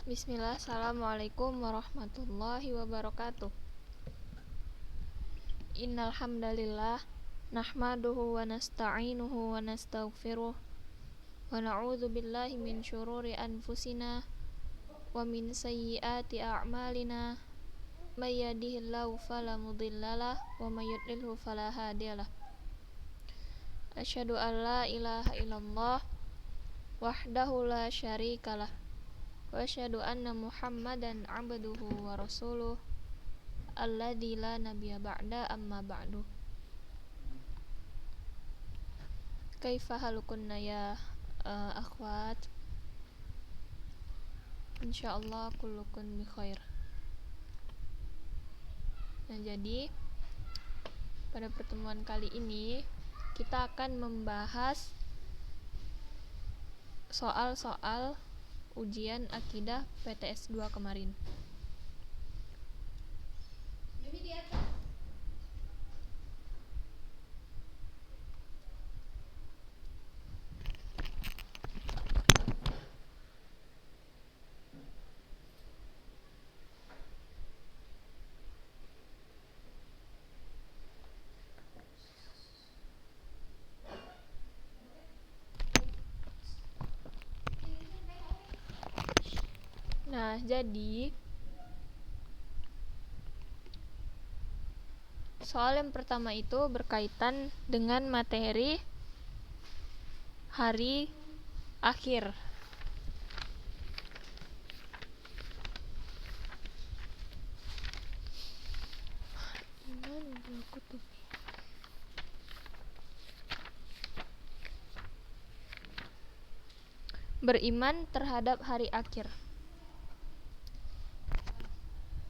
Bismillah, assalamualaikum warahmatullahi wabarakatuh. Innal hamdalillah nahmaduhu wa nasta'inuhu wa nastaghfiruh wa na'udzu billahi min syururi anfusina wa min sayyiati a'malina may yahdihillahu fala mudhillalah wa may yudlilhu fala hadiyalah. Asyhadu an la ilaha illallah wahdahu la syarikalah wa asyhadu anna Muhammadan abduhu wa rasuluh alladzi la nabiyya ba'da amma ba'du. Kaifa halukunna ya akhwat? Insyaallah kullukun bi khair. Nah, jadi pada pertemuan kali ini kita akan membahas soal-soal ujian akidah PTS 2 kemarin. Nah, jadi soal yang pertama itu berkaitan dengan materi hari akhir. Beriman terhadap hari akhir.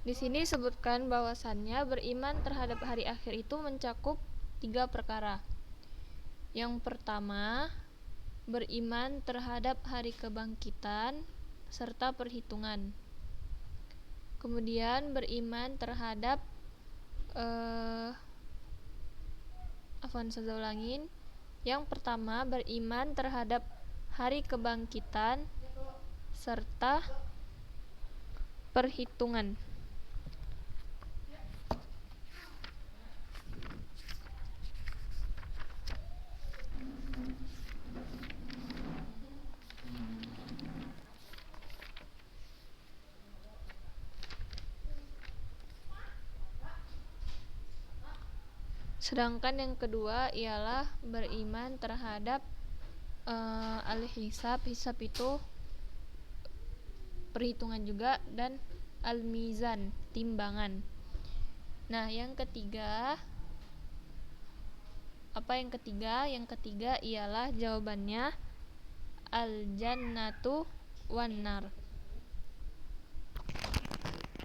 Di sini disebutkan bahwasannya beriman terhadap hari akhir itu mencakup 3 perkara. Yang pertama, beriman terhadap hari kebangkitan serta perhitungan. Kemudian beriman terhadap Yang pertama, beriman terhadap hari kebangkitan serta perhitungan. Sedangkan yang kedua ialah beriman terhadap al-hisab. Hisab itu perhitungan juga, dan al-mizan, timbangan. Nah, yang ketiga Yang ketiga ialah jawabannya al-jannatu wan nar.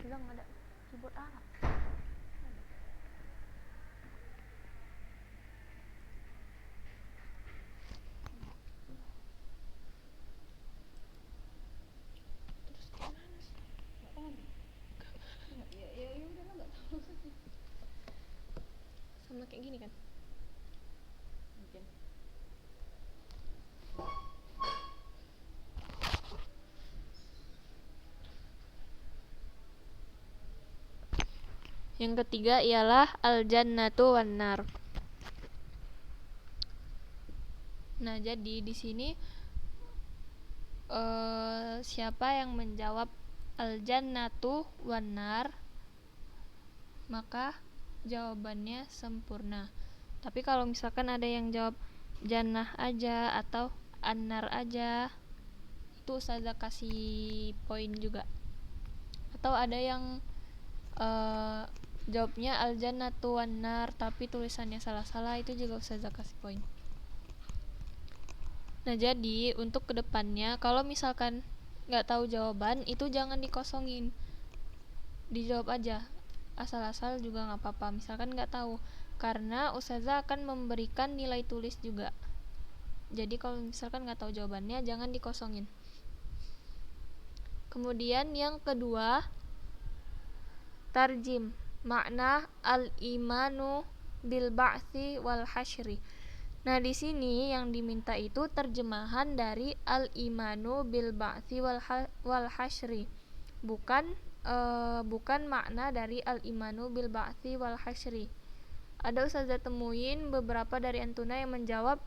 Bilang ada keyboard Arab. Sama kayak gini kan? Mungkin. Yang ketiga ialah al-jannatu wan nar. Nah, jadi di sini siapa yang menjawab al-jannatu wan nar, maka jawabannya sempurna. Tapi kalau misalkan ada yang jawab jannah aja atau an-nar aja, itu ustazah kasih poin juga. Atau ada yang jawabnya al-jannatu wan nar tapi tulisannya salah-salah, itu juga ustazah kasih poin. Nah, jadi untuk kedepannya kalau misalkan nggak tahu jawaban, itu jangan dikosongin, dijawab aja asal-asal juga nggak apa-apa, misalkan nggak tahu, karena ustazah akan memberikan nilai tulis juga. Jadi kalau misalkan nggak tahu jawabannya, jangan dikosongin. Kemudian yang kedua, tarjim makna al-imanu bil ba'tsi wal hasyri. Nah, di sini yang diminta itu terjemahan dari al-imanu bil ba'tsi wal hasyri. bukan makna dari al-imanu bil ba'tsi wal hasyri. Ada ustazah temuin beberapa dari antuna yang menjawab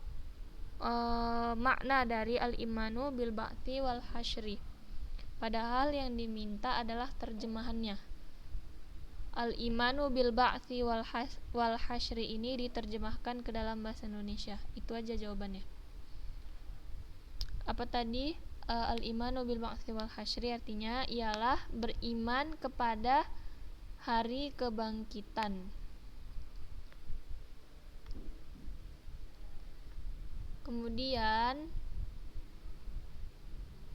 makna dari al-imanu bil ba'tsi wal hasyri, padahal yang diminta adalah terjemahannya. Al-imanu bil ba'tsi wal hasyri ini diterjemahkan ke dalam bahasa Indonesia. Itu aja jawabannya. Apa tadi? Al-imanu bil ba'tsi wal hasyri artinya ialah beriman kepada hari kebangkitan. Kemudian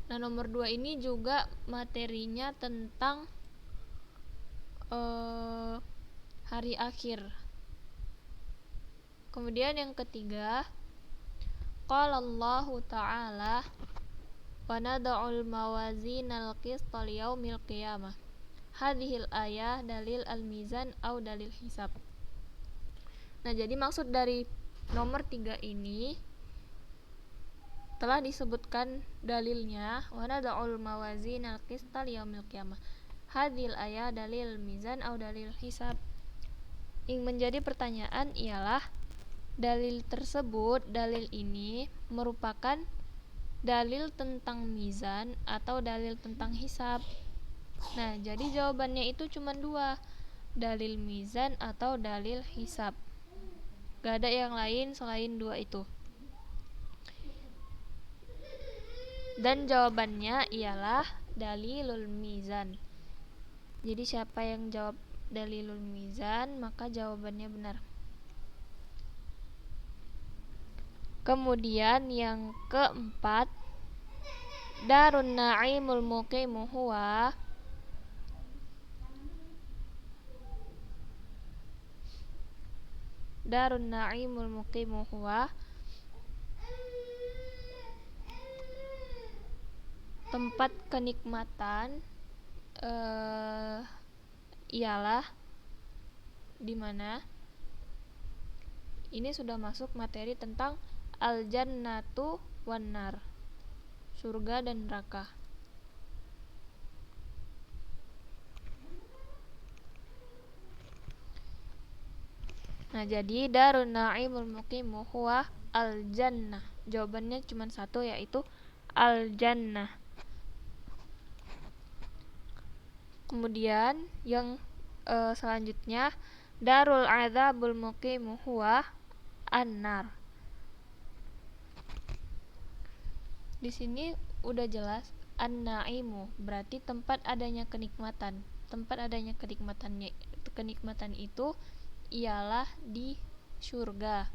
nomor 2 ini juga materinya tentang hari akhir. Kemudian yang ketiga, qala Allahu ta'ala wa nad'ul mawazinal qista liyaumil qiyamah. Hadhil ayah dalil al-mizan au dalil hisab. Nah, jadi maksud dari nomor 3 ini telah disebutkan dalilnya, wa nad'ul mawazinal qista liyaumil qiyamah. Hadhil ayah dalil mizan au dalil hisab. Yang menjadi pertanyaan ialah dalil tersebut, dalil ini merupakan dalil tentang mizan atau dalil tentang hisab. Nah, jadi jawabannya itu cuma 2, dalil mizan atau dalil hisab. Gak ada yang lain selain 2 itu. Dan jawabannya ialah dalilul mizan. Jadi siapa yang jawab dalilul mizan, maka jawabannya benar. Kemudian yang keempat, darun na'imul muqimu huwa darun na'imul muqimu huwa tempat kenikmatan ialah di mana? Ini sudah masuk materi tentang al-jannatu wan nar, surga dan neraka. Nah, jadi darun na'imul muqimu huwa al-jannah. Jawabannya cuma 1, yaitu al-jannah. Kemudian yang selanjutnya, darul adzabul muqimu huwa an-nar. Di sini udah jelas an-naimu berarti tempat adanya kenikmatan. Tempat adanya kenikmatan itu ialah di surga.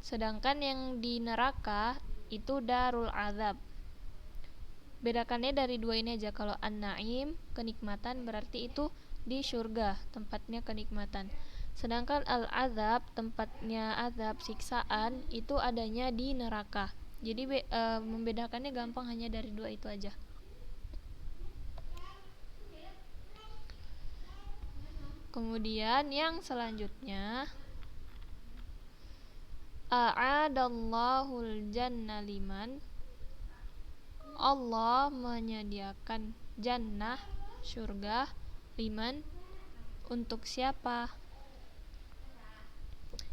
Sedangkan yang di neraka itu darul azab. Bedakannya dari 2 ini aja. Kalau an-naim kenikmatan berarti itu di surga, tempatnya kenikmatan. Sedangkan al-azab, tempatnya azab, siksaan, itu adanya di neraka. Jadi membedakannya gampang, hanya dari 2 itu aja. Kemudian yang selanjutnya, a'adallahul jannah liman, Allah menyediakan jannah, surga, liman, untuk siapa?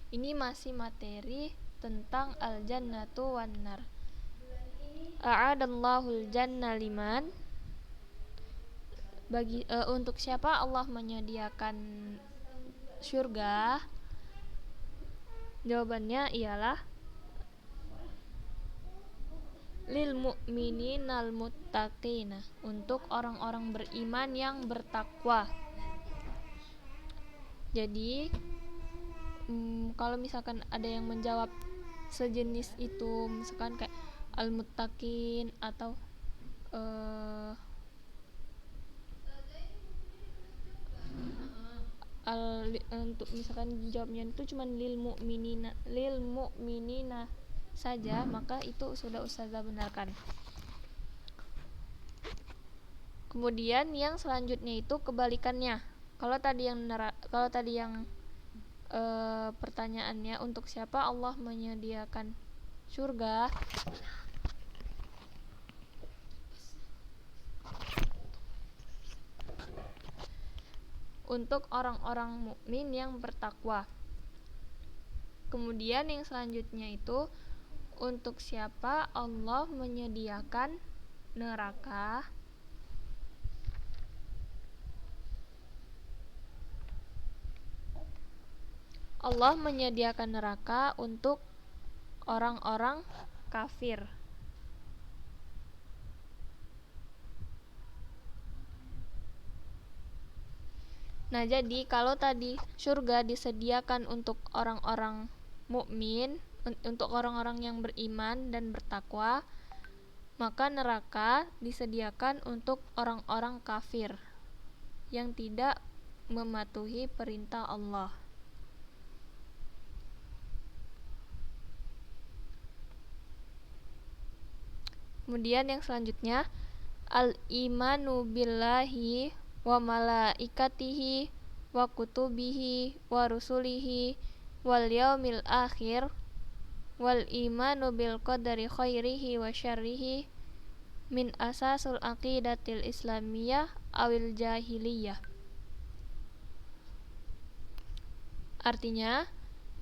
Ini masih materi tentang al-jannatu wan nar. A'adallahul jannah liman, untuk siapa Allah menyediakan surga? Jawabannya ialah lil mu'mininal muttaqina, untuk orang-orang beriman yang bertakwa. Jadi kalau misalkan ada yang menjawab sejenis itu, misalkan kayak al-muttaqin atau untuk misalkan jawabnya itu cuma lil mu'minina saja, maka itu sudah ustazah benarkan. Kemudian yang selanjutnya itu kebalikannya. Kalau tadi yang pertanyaannya untuk siapa Allah menyediakan surga, untuk orang-orang mukmin yang bertakwa. Kemudian yang selanjutnya itu, untuk siapa Allah menyediakan neraka. Allah menyediakan neraka untuk orang-orang kafir. Nah, jadi kalau tadi surga disediakan untuk orang-orang mukmin, untuk orang-orang yang beriman dan bertakwa, maka neraka disediakan untuk orang-orang kafir yang tidak mematuhi perintah Allah. Kemudian yang selanjutnya, al-imanu billahi wa malaikatihi wa kutubihi wa rusulihi wal yaumil akhir wal imanu bil qadari khairihi wa syarrihi min asasul aqidatil islamiyah awil jahiliyah. Artinya,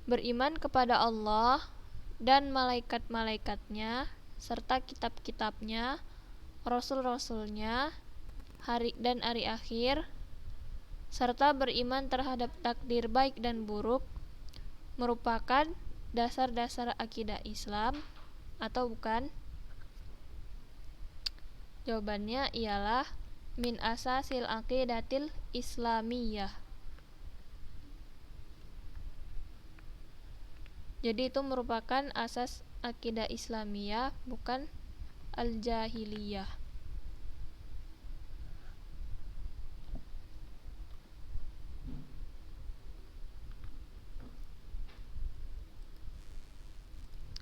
beriman kepada Allah dan malaikat-malaikatnya serta kitab-kitabnya, rasul-rasulnya, hari dan hari akhir, serta beriman terhadap takdir baik dan buruk merupakan dasar-dasar akidah Islam atau bukan? Jawabannya ialah min asasil aqidatil islamiyah. Jadi itu merupakan asas akidah Islamiyah, bukan al-jahiliyah.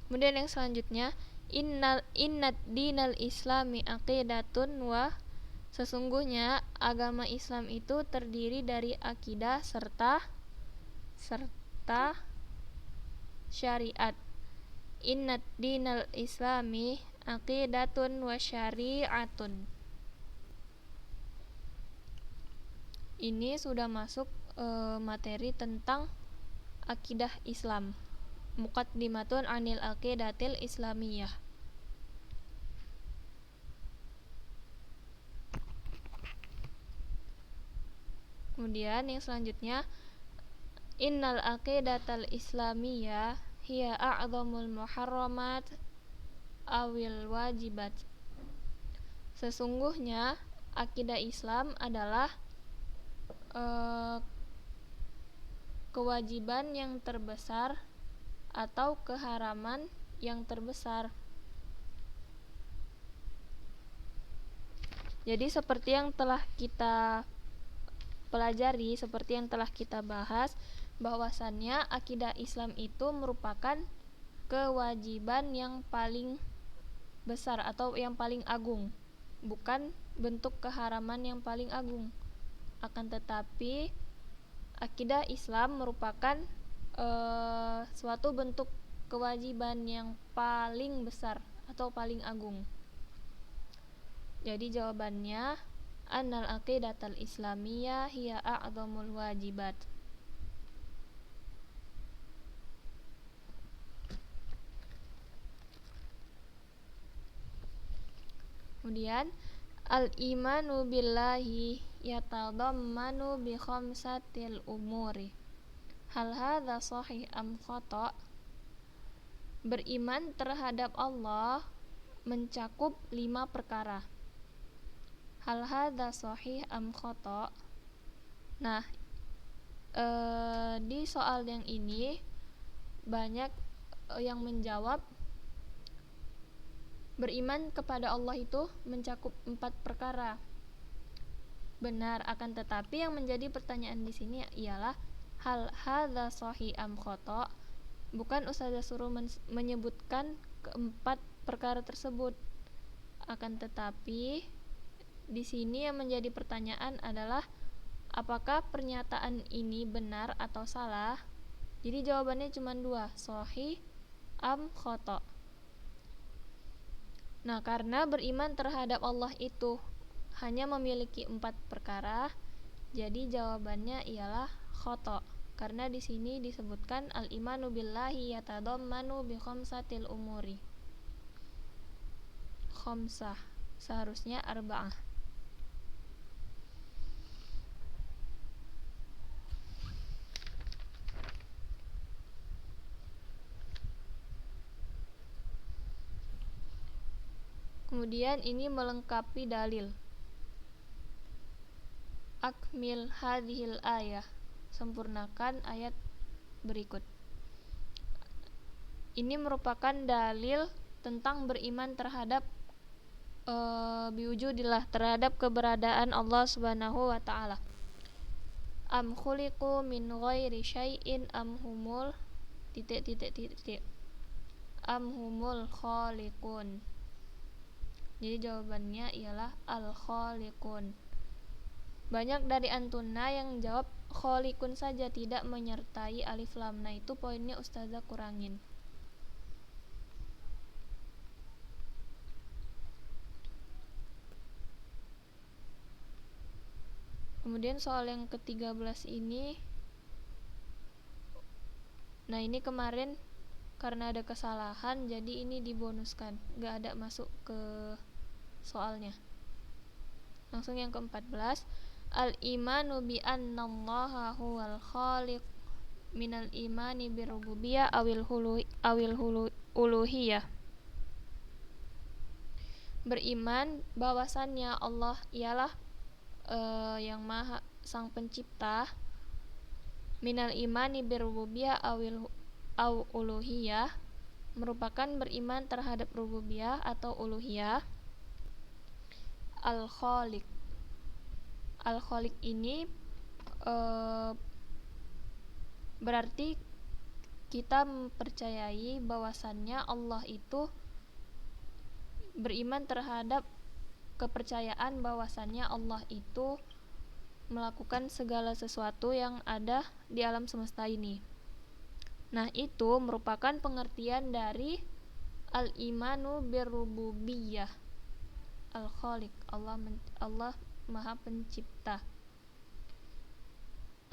Kemudian yang selanjutnya, innad dinal islami aqidatun wa, sesungguhnya agama Islam itu terdiri dari akidah serta syariat. Innad dinal islami aqidatun wa syari'atun. Ini sudah masuk materi tentang akidah Islam. Muqaddimatun anil aqidatil islamiyah. Kemudian yang selanjutnya, innal aqidatal islamiyah hiya a'zamul muharramat awil wajibat. Sesungguhnya akidah Islam adalah kewajiban yang terbesar atau keharaman yang terbesar. Jadi seperti yang telah kita pelajari, seperti yang telah kita bahas, bahwasannya akidah Islam itu merupakan kewajiban yang paling besar atau yang paling agung, bukan bentuk keharaman yang paling agung. Akan tetapi akidah Islam merupakan suatu bentuk kewajiban yang paling besar atau paling agung. Jadi jawabannya annal aqidatal islamiyah hiya a'zamul wajibat. Kemudian al-imanu billahi yatadammanu bi khamsatil umuri. Hal hadza sahih am khata'? Beriman terhadap Allah mencakup 5 perkara. Hal hadza sahih am khata'? Nah, di soal yang ini banyak yang menjawab beriman kepada Allah itu mencakup 4 perkara. Benar, akan tetapi yang menjadi pertanyaan di sini ialah hal hadza sahih am khata'? Bukan Ustazah suruh menyebutkan keempat perkara tersebut. Akan tetapi di sini yang menjadi pertanyaan adalah apakah pernyataan ini benar atau salah? Jadi jawabannya cuma 2, sahih am khata'. Nah, karena beriman terhadap Allah itu hanya memiliki 4 perkara, Jadi jawabannya ialah khoto, karena di sini disebutkan al-imanu billahi yatadammanu bi khamsatil umuri. Khamsah, seharusnya arba'ah. Kemudian ini melengkapi dalil. Akmil hadhil ayah, sempurnakan ayat berikut. Ini merupakan dalil tentang beriman terhadap biwujudillah, terhadap keberadaan Allah Subhanahu wa taala. Am khuliqu min ghairi syai'in am humul am humul khaliqun. Jadi jawabannya ialah al-khaliqun. Banyak dari antuna yang jawab khaliqun saja, tidak menyertai alif lam. Nah, itu poinnya ustazah kurangin. Kemudian soal yang ke-13 ini, nah ini kemarin karena ada kesalahan jadi ini dibonuskan, gak ada masuk ke soalnya. Langsung yang ke-14, al-imanu bi annallaha huwal khaliq minal imani birububiyyah awil uluhiyah. Beriman bahwasannya Allah ialah yang maha sang pencipta, minal imani birububiyyah awil uluhiyah, merupakan beriman terhadap rububiyah atau uluhiyah. Al-khaliq, al-khaliq ini berarti kita mempercayai bahwasannya Allah itu, beriman terhadap kepercayaan bahwasannya Allah itu melakukan segala sesuatu yang ada di alam semesta ini. Nah, itu merupakan pengertian dari al-imanu birububiyyah. Al-khaliq, Allah maha pencipta.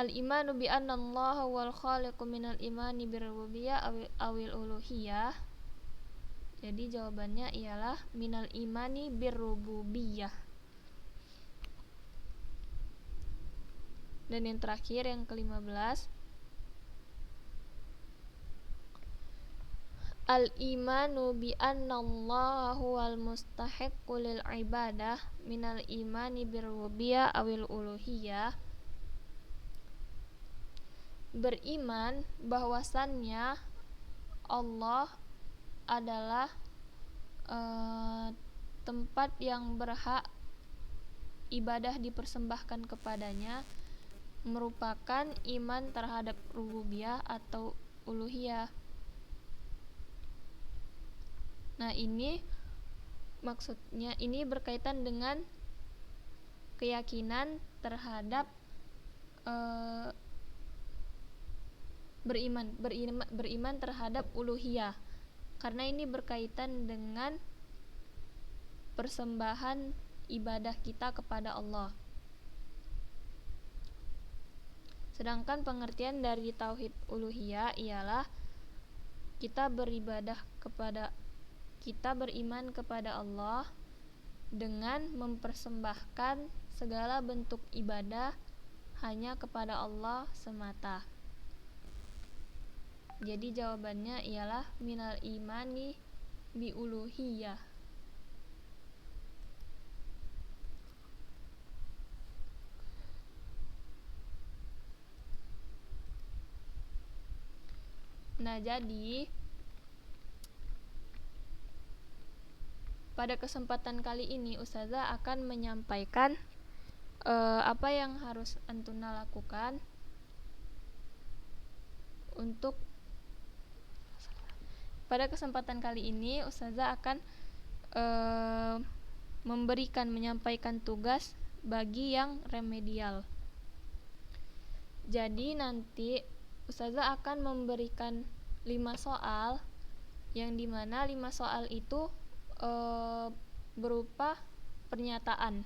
Al-imanu bi anna Allah wal khaliqu minal imani birububiyyah awil uluhiyah. Jadi jawabannya ialah minal imani birububiyyah. Dan yang terakhir, yang ke-15, al-imanu bi anna Allah huwal mustahiqqu lil ibadah minal imani birububiyyah awil uluhiyah. Beriman bahwasannya Allah adalah tempat yang berhak ibadah dipersembahkan kepadanya, merupakan iman terhadap rububiyah atau uluhiyah. Nah, ini maksudnya ini berkaitan dengan keyakinan terhadap beriman terhadap uluhiyah, karena ini berkaitan dengan persembahan ibadah kita kepada Allah. Sedangkan pengertian dari tauhid uluhiyah ialah kita beriman kepada Allah dengan mempersembahkan segala bentuk ibadah hanya kepada Allah semata. Jadi jawabannya ialah minal imani bi uluhiyah. Nah, jadi pada kesempatan kali ini ustazah akan menyampaikan apa yang harus antuna lakukan untuk pada kesempatan kali ini ustazah akan menyampaikan tugas bagi yang remedial. Jadi nanti ustazah akan memberikan 5 soal, yang dimana 5 soal itu berupa pernyataan.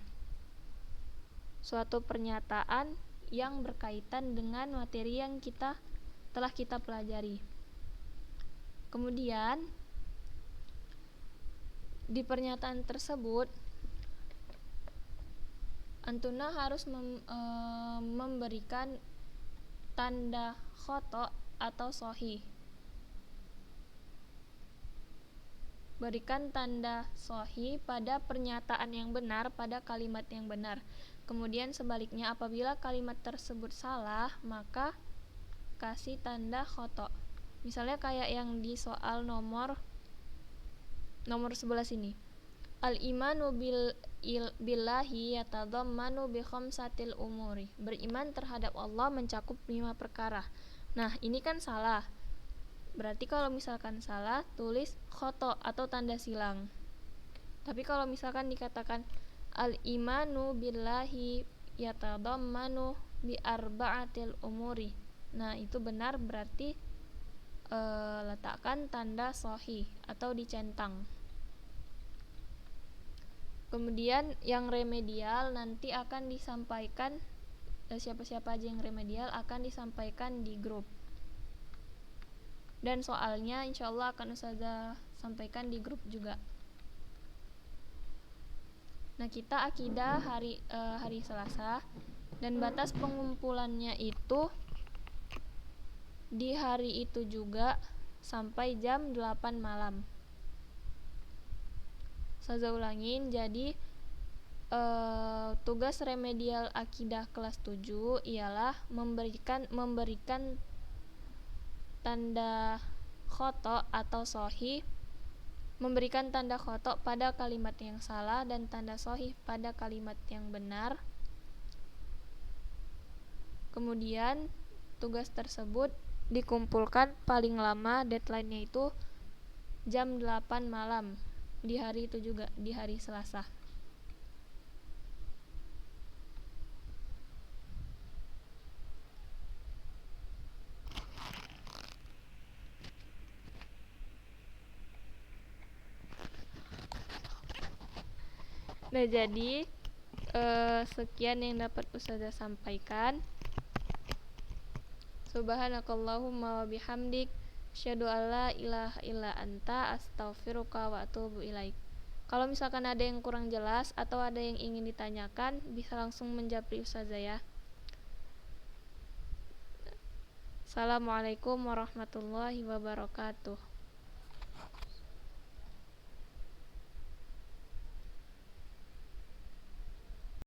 suatu pernyataan yang berkaitan dengan materi yang telah kita pelajari. Kemudian di pernyataan tersebut Antuna harus memberikan tanda khoto atau sohih. Berikan tanda sohih pada pernyataan yang benar, pada kalimat yang benar. Kemudian sebaliknya, apabila kalimat tersebut salah, maka kasih tanda khoto. Misalnya kayak yang di soal nomor 11 ini. Al-imanu billahi yatadammanu bi khamsatil umuri. Beriman terhadap Allah mencakup 5 perkara. Nah, ini kan salah. Berarti kalau misalkan salah, tulis khoto atau tanda silang. Tapi kalau misalkan dikatakan al-imanu billahi yatadammanu bi arba'atil umuri, nah itu benar, berarti letakkan tanda sohih atau dicentang. Kemudian yang remedial nanti akan disampaikan, siapa-siapa aja yang remedial akan disampaikan di grup. Dan soalnya insyaallah akan Ustazah sampaikan di grup juga. Nah, kita akidah hari Selasa, dan batas pengumpulannya itu di hari itu juga sampai jam 8 malam. Ustazah ulangin, jadi tugas remedial akidah kelas 7 ialah memberikan tanda khoto atau sohih, memberikan tanda khoto pada kalimat yang salah dan tanda sohih pada kalimat yang benar. Kemudian tugas tersebut dikumpulkan paling lama, deadline-nya itu jam 8 malam di hari itu juga, di hari Selasa. Nah, jadi sekian yang dapat Ustazah sampaikan. Subhanakallahumma wa bihamdik, asyhadu alla ilaha illa anta, astaghfiruka wa atubu ilaik. Kalau misalkan ada yang kurang jelas atau ada yang ingin ditanyakan, bisa langsung menjapri Ustazah ya. Assalamualaikum warahmatullahi wabarakatuh.